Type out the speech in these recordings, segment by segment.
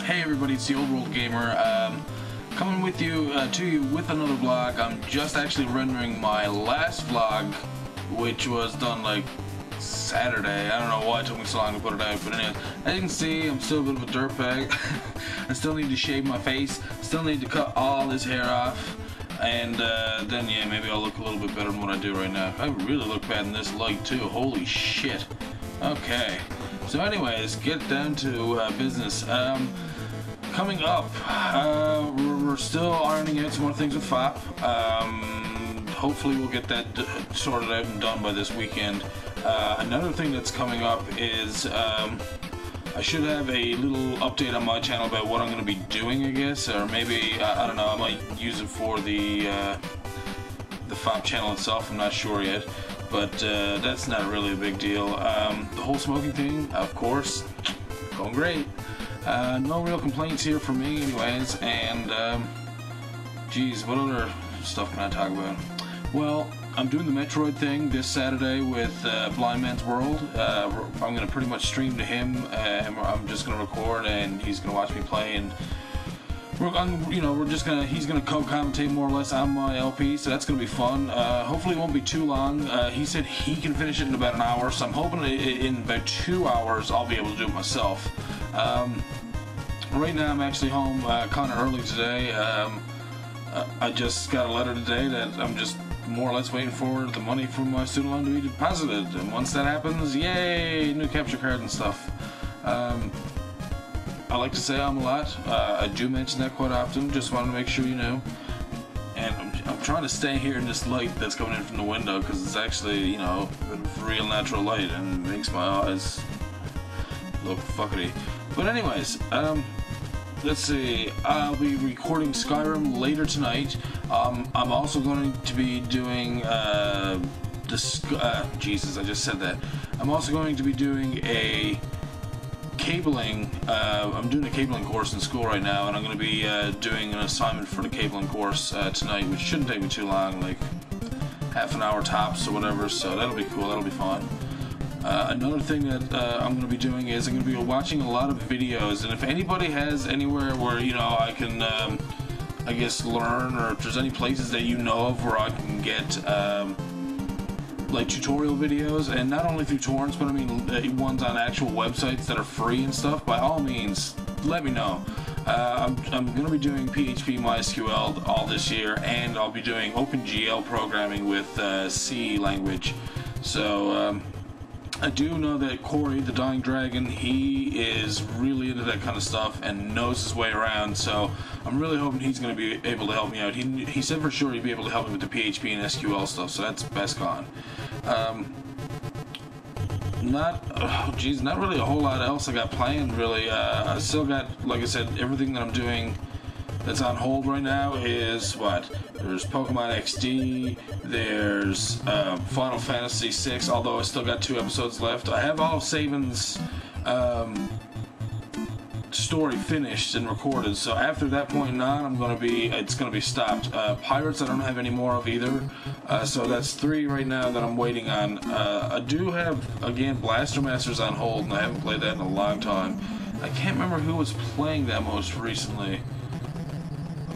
Hey everybody, it's the Old World Gamer, coming with you, to you with another vlog. I'm just actually rendering my last vlog, which was done like Saturday. I don't know why it took me so long to put it out, but anyway, as you can see, I'm still a bit of a dirtbag. I still need to shave my face, still need to cut all this hair off, and then yeah, maybe I'll look a little bit better than what I do right now. I really look bad in this light too, holy shit. Okay, so anyways, get down to business. Coming up, we're still ironing out some more things with FOP. Hopefully we'll get that sorted out and done by this weekend. Another thing that's coming up is I should have a little update on my channel about what I'm going to be doing, I guess, or maybe, I don't know, I might use it for the FOP channel itself, I'm not sure yet, but that's not really a big deal. The whole smoking thing, of course, going great. No real complaints here from me anyways, and geez, what other stuff can I talk about? Well, I'm doing the Metroid thing this Saturday with Blind Man's World. I'm going to pretty much stream to him, and I'm just going to record and he's going to watch me play, and he's going to co-commentate more or less on my LP, so that's going to be fun. Hopefully it won't be too long. He said he can finish it in about an hour, so I'm hoping in about 2 hours I'll be able to do it myself. Right now I'm actually home kind of early today. I just got a letter today that I'm just more or less waiting for the money from my student loan to be deposited, and once that happens, yay, new capture card and stuff. I like to say I'm a lot. I do mention that quite often, just wanted to make sure you know. And I'm trying to stay here in this light that's coming in from the window, because it's actually, you know, real natural light and makes my eyes look fuckety. But anyways, let's see, I'll be recording Skyrim later tonight. I'm also going to be doing, Jesus, I just said that. I'm also going to be doing a cabling, I'm doing a cabling course in school right now, and I'm going to be doing an assignment for the cabling course tonight, which shouldn't take me too long, like half an hour tops or whatever, so that'll be cool, that'll be fun. Another thing that I'm going to be doing is I'm going to be watching a lot of videos, and if anybody has anywhere where, you know, I can, I guess, learn, or if there's any places that you know of where I can get, like, tutorial videos, and not only through torrents, but I mean ones on actual websites that are free and stuff, by all means, let me know. I'm going to be doing PHP MySQL all this year, and I'll be doing OpenGL programming with C language, so, I do know that Corey, the Dying Dragon, he is really into that kind of stuff and knows his way around, so I'm really hoping he's going to be able to help me out. He said for sure he'd be able to help me with the PHP and SQL stuff, so that's best gone. Not really a whole lot else I got planned, really. I still got, like I said, everything that I'm doing that's on hold right now is what? There's Pokemon XD, there's Final Fantasy VI, although I still got 2 episodes left. I have all of Saban's story finished and recorded, so after that point on, it's gonna be stopped. Pirates I don't have any more of either, so that's 3 right now that I'm waiting on. I do have, again, Blaster Masters on hold, and I haven't played that in a long time. I can't remember who was playing that most recently.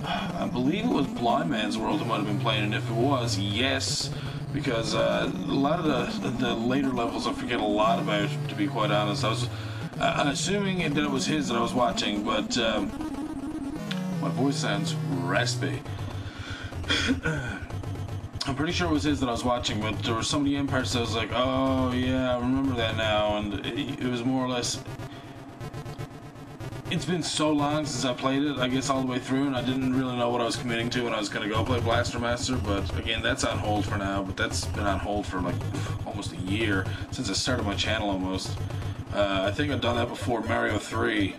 I believe it was Blind Man's World who might have been playing, and if it was, yes, because a lot of the later levels I forget a lot about, to be quite honest. I was assuming that it was his that I was watching, but my voice sounds raspy. I'm pretty sure it was his that I was watching, but there were so many end parts that I was like, oh yeah, I remember that now, and it was more or less... It's been so long since I played it, I guess all the way through, and I didn't really know what I was committing to when I was going to go play Blaster Master, but again, that's on hold for now, but that's been on hold for like almost a year, since I started my channel almost. I think I've done that before Mario 3,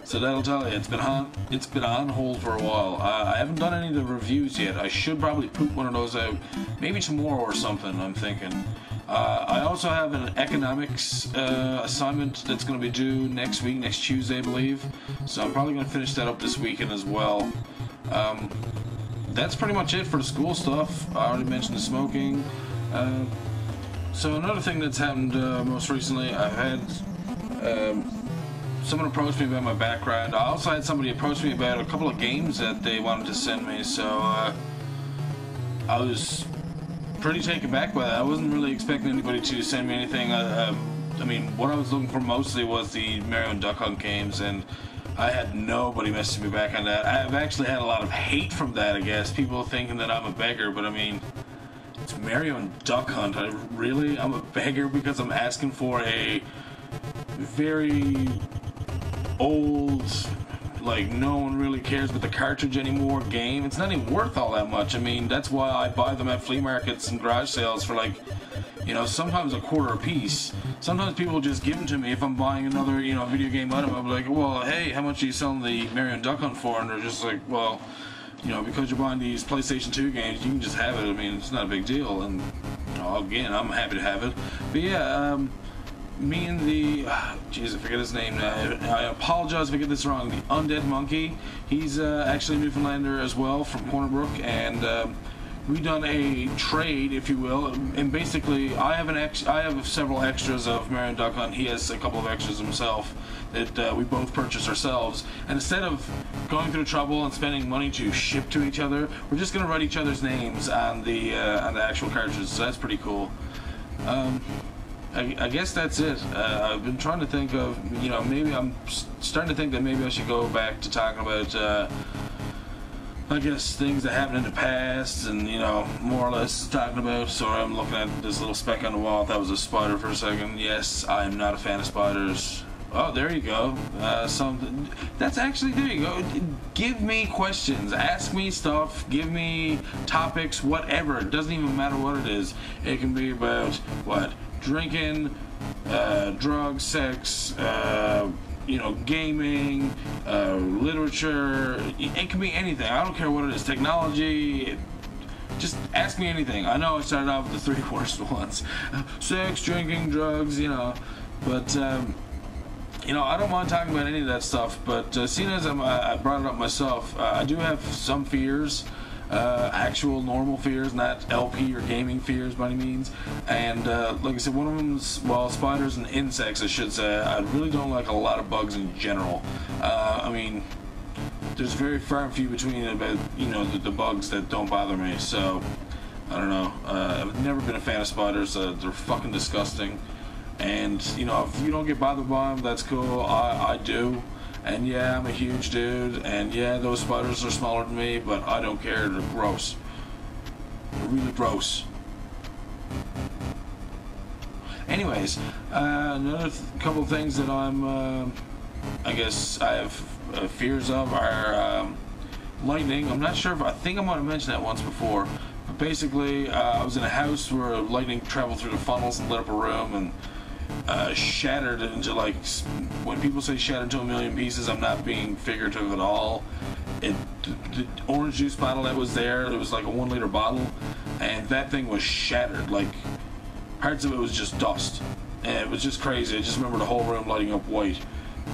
so that'll tell you, it's been on hold for a while. I haven't done any of the reviews yet. I should probably poop one of those out, maybe tomorrow or something, I'm thinking. I also have an economics assignment that's going to be due next week, next Tuesday, I believe. So I'm probably going to finish that up this weekend as well. That's pretty much it for the school stuff. I already mentioned the smoking. So another thing that's happened most recently, I've had someone approached me about my background. I also had somebody approach me about a couple of games that they wanted to send me, so I was pretty taken back by that. I wasn't really expecting anybody to send me anything. I mean, what I was looking for mostly was the Mario and Duck Hunt games, and I had nobody messaging me back on that. I've actually had a lot of hate from that, I guess. People thinking that I'm a beggar, but I mean, it's Mario and Duck Hunt. I'm a beggar because I'm asking for a very old, like no one really cares about the cartridge anymore game. It's not even worth all that much. I mean, that's why I buy them at flea markets and garage sales for like, you know, sometimes a quarter a piece. Sometimes people just give them to me if I'm buying another, you know, video game item. I'm like, well, hey, how much are you selling the Mario and Duck Hunt for? And they're just like, well, you know, because you're buying these PlayStation 2 games, you can just have it. I mean, it's not a big deal. And, you know, again, I'm happy to have it. But yeah, me and the, jeez, I forget his name now. I apologize if I get this wrong. The Undead Monkey. He's actually a Newfoundlander as well from Corner Brook, and we done a trade, if you will. And basically, I have several extras of Mario and Duck Hunt. He has a couple of extras himself that we both purchased ourselves. And instead of going through trouble and spending money to ship to each other, we're just gonna write each other's names on the actual cartridges. So that's pretty cool. I guess that's it. I've been trying to think of, you know, maybe I'm starting to think that maybe I should go back to talking about, I guess, things that happened in the past and, you know, more or less talking about. Sorry, I'm looking at this little speck on the wall. I thought it was a spider for a second. Yes, I am not a fan of spiders. Oh, there you go. Something. That's actually, there you go. Give me questions. Ask me stuff. Give me topics, whatever. It doesn't even matter what it is. It can be about, what? Drinking, drugs, sex, you know, gaming, literature. It can be anything. I don't care what it is. Technology. Just ask me anything. I know I started off with the 3 worst ones. Sex, drinking, drugs, you know. But, you know, I don't mind talking about any of that stuff. But seeing as I brought it up myself, I do have some fears. Actual normal fears, not LP or gaming fears by any means. And like I said, one of them's, well, spiders and insects, I should say. I really don't like a lot of bugs in general. I mean, there's very far and few between about, you know, the bugs that don't bother me. So I don't know. I've never been a fan of spiders. They're fucking disgusting. And you know, if you don't get bothered by them, that's cool. I do. And yeah, I'm a huge dude, and yeah, those spiders are smaller than me, but I don't care. They're gross. They're really gross. Anyways, another couple of things that I'm, I guess I have fears of are lightning. I'm not sure if, I think I might have mentioned that once before, but basically, I was in a house where lightning traveled through the funnels and lit up a room, and shattered into, like, when people say shattered into a million pieces, I'm not being figurative at all. The orange juice bottle that was there, it was like a 1 liter bottle, and that thing was shattered. Like, parts of it was just dust, and it was just crazy. I just remember the whole room lighting up white.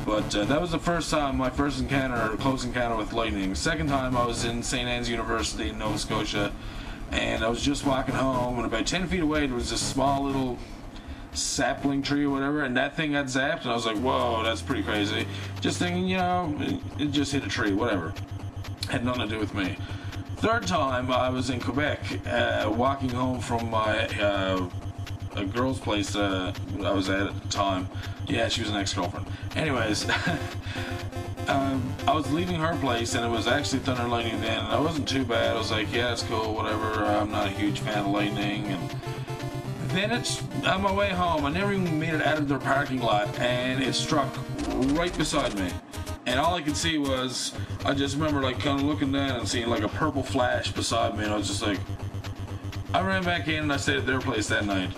But that was the first time, my first encounter, close encounter with lightning. Second time, I was in St. Anne's University in Nova Scotia, and I was just walking home, and about 10 feet away there was this small little sapling tree or whatever, and that thing got zapped, and I was like, whoa, that's pretty crazy. Just thinking, you know, it just hit a tree, whatever. Had nothing to do with me. Third time, I was in Quebec, walking home from my a girl's place I was at the time. Yeah, she was an ex-girlfriend. Anyways, I was leaving her place, and it was actually thunder and lightning then, and I wasn't too bad. I was like, yeah, it's cool, whatever. I'm not a huge fan of lightning, and then it's on my way home. I never even made it out of their parking lot, and it struck right beside me. And all I could see was, I just remember like kind of looking down and seeing like a purple flash beside me, and I was just like, I ran back in and I stayed at their place that night.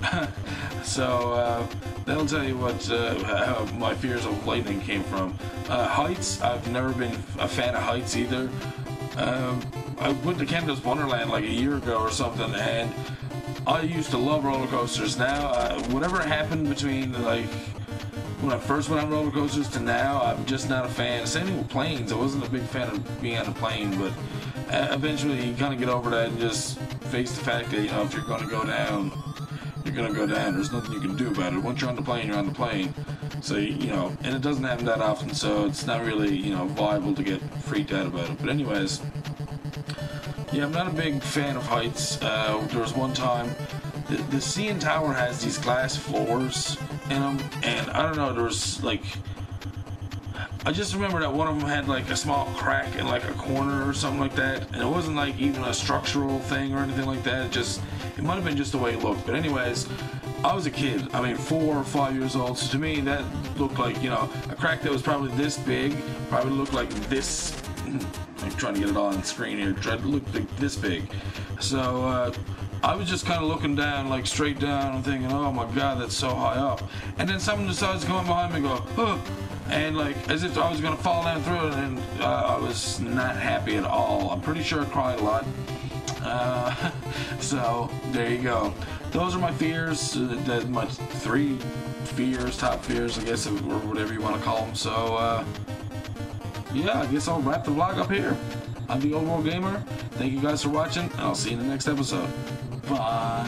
So that'll tell you what how my fears of lightning came from. Heights, I've never been a fan of heights either. I went to Canada's Wonderland like a year ago or something, and I used to love roller coasters. Now, whatever happened between like when I first went on roller coasters to now, I'm just not a fan. Same thing with planes. I wasn't a big fan of being on a plane, but eventually you kind of get over that and just face the fact that, you know, if you're going to go down, you're gonna go down. There's nothing you can do about it. Once you're on the plane, you're on the plane. So, you know, and it doesn't happen that often, so it's not really, you know, viable to get freaked out about it. But anyways, yeah, I'm not a big fan of heights. There was one time, the CN Tower has these glass floors in them, and I don't know, there was like, I just remember that one of them had like a small crack in like a corner or something like that, and it wasn't like even a structural thing or anything like that. It might have been just the way it looked. But anyways, I was a kid. I mean, 4 or 5 years old. So to me, that looked like, you know, a crack that was probably this big, probably looked like this. I'm trying to get it all on screen here. It looked like this big. So I was just kind of looking down, like straight down, and thinking, oh my God, that's so high up. And then someone decides to come up behind me and go, oh. And like as if I was gonna fall down through it, and I was not happy at all. I'm pretty sure I cried a lot. So there you go. Those are my fears. My 3 fears, top fears, I guess, or whatever you want to call them. So yeah, I guess I'll wrap the vlog up here. I'm the Overall Gamer. Thank you guys for watching, and I'll see you in the next episode. Bye.